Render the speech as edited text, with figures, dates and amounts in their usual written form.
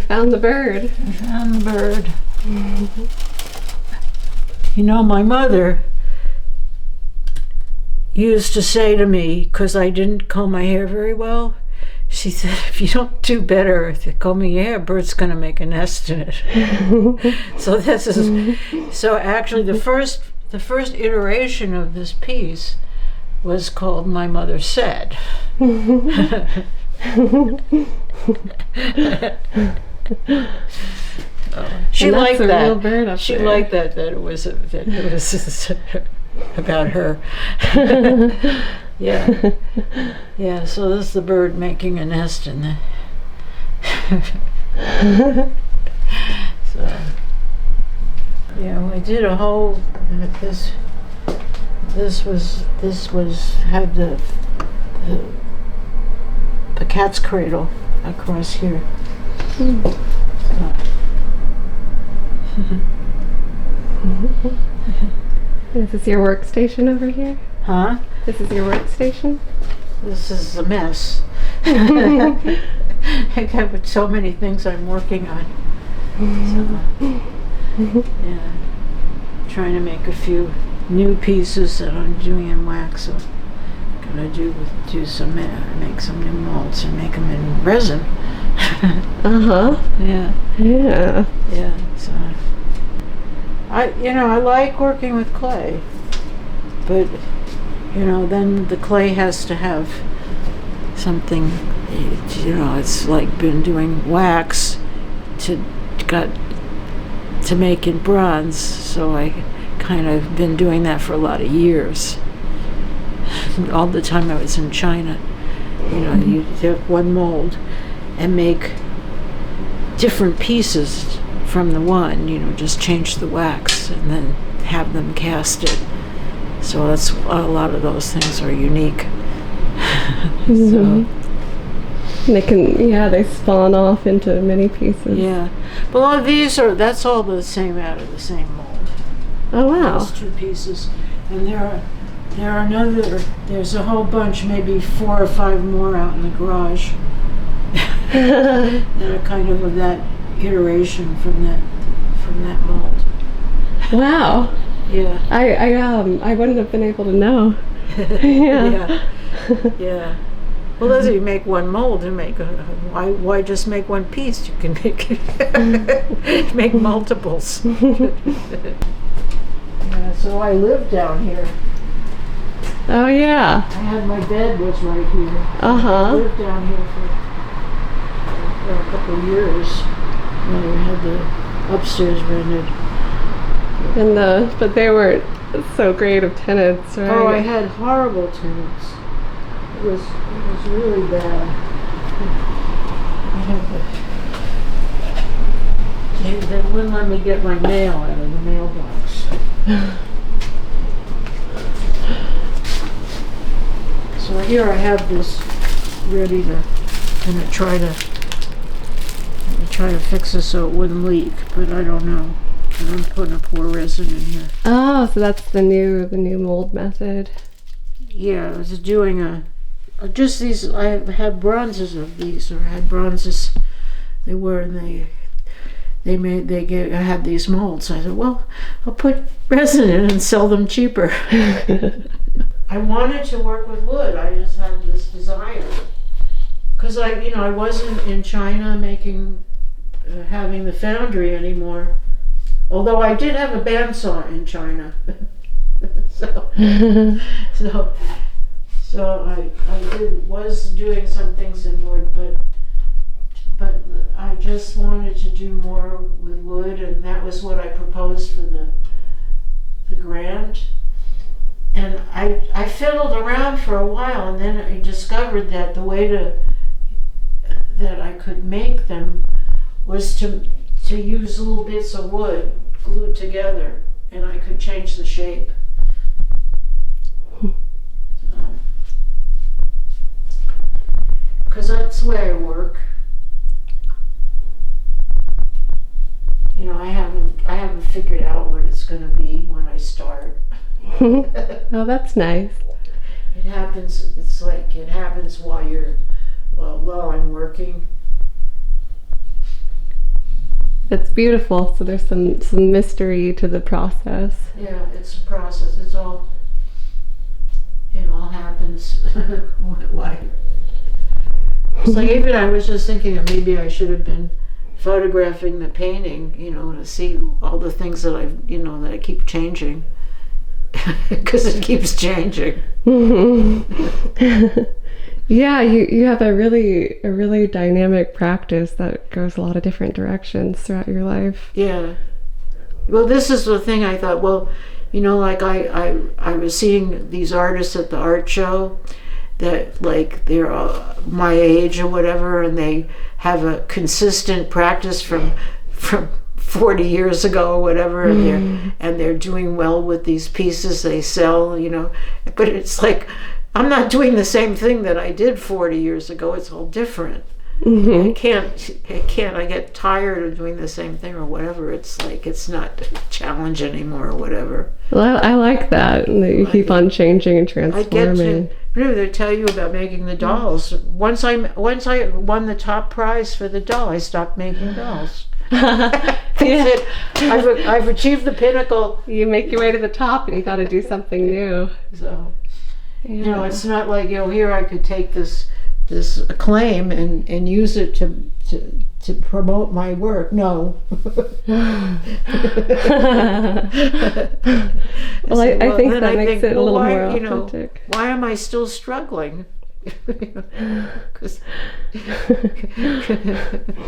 found the bird. I found the bird. You know, my mother used to say to me, because I didn't comb my hair very well, she said, if you don't do better at combing your hair, a bird's going to make a nest in it. So actually the first iteration of this piece was called My Mother Said. She liked that. Real bird up there. Liked that it was about her. Yeah. So this is the bird making a nest in the. So yeah, we did a whole. This was had the cat's cradle across here. Is this your workstation over here? Huh? This is your workstation? This is a mess. I got so many things I'm working on. Yeah. Trying to make a few new pieces that I'm doing in wax. So I'm gonna make some new molds and make them in resin. Yeah. So I like working with clay, but then the clay has to have something. It's like been doing wax to make in bronze, so I kind of been doing that for a lot of years. All the time I was in China, you take one mold and make different pieces from the one, just change the wax and then have them cast it. So that's a lot of those things are unique. So they spawn off into many pieces. Yeah, but all of that's all the same out of the same mold. Oh wow! Those two pieces, and there's a whole bunch, maybe 4 or 5 more out in the garage. That are kind of that iteration from that mold. Wow. Yeah. I wouldn't have been able to know. Yeah. Yeah. Well, as you make one mold and why just make one piece? You can make multiples. Yeah, so I lived down here. Oh yeah. I had my bed was right here. I lived down here for a couple of years. I had the upstairs rented. But they weren't so great of tenants, right? Oh, I had horrible tenants. It was really bad. They wouldn't let me get my mail out of the mailbox. So here I have this ready to. I'm gonna try to fix this so it wouldn't leak, but I don't know. I'm putting a pour resin in here. Oh, so that's the new mold method. Yeah, I was doing just these. I had bronzes of these, or I had bronzes. They were, and I had these molds. I said, well, I'll put resin in and sell them cheaper. I wanted to work with wood. I just had this desire, because I wasn't in China having the foundry anymore. Although I did have a bandsaw in China. So I was doing some things in wood, but I just wanted to do more with wood, and that was what I proposed for the grant. And I fiddled around for a while, and then I discovered that the way that I could make them was to use little bits of wood glued together, and I could change the shape. Because that's the way I work. I haven't figured out what it's going to be when I start. Oh, that's nice. It happens. It's like it happens while I'm working. It's beautiful. So there's some mystery to the process. Yeah, it's a process. It all happens. Why? It's like, even I was just thinking that maybe I should have been photographing the painting, to see all the things that that I keep changing, because it keeps changing. Yeah, you have a really dynamic practice that goes a lot of different directions throughout your life. Yeah. Well, this is the thing I thought, well, like I was seeing these artists at the art show that, like, they're my age or whatever, and they have a consistent practice from 40 years ago or whatever, and they're doing well with these pieces they sell, but it's like, I'm not doing the same thing that I did 40 years ago. It's all different. I can't. I get tired of doing the same thing or whatever. It's like, it's not a challenge anymore or whatever. Well, I like that you keep on changing and transforming. They tell you about making the dolls. Once I won the top prize for the doll, I stopped making dolls. Yeah. I've achieved the pinnacle. You make your way to the top, and you got to do something new. So, it's not like, here I could take this acclaim and use it to promote my work. No. Well, I think that makes it a little more authentic. Why am I still struggling?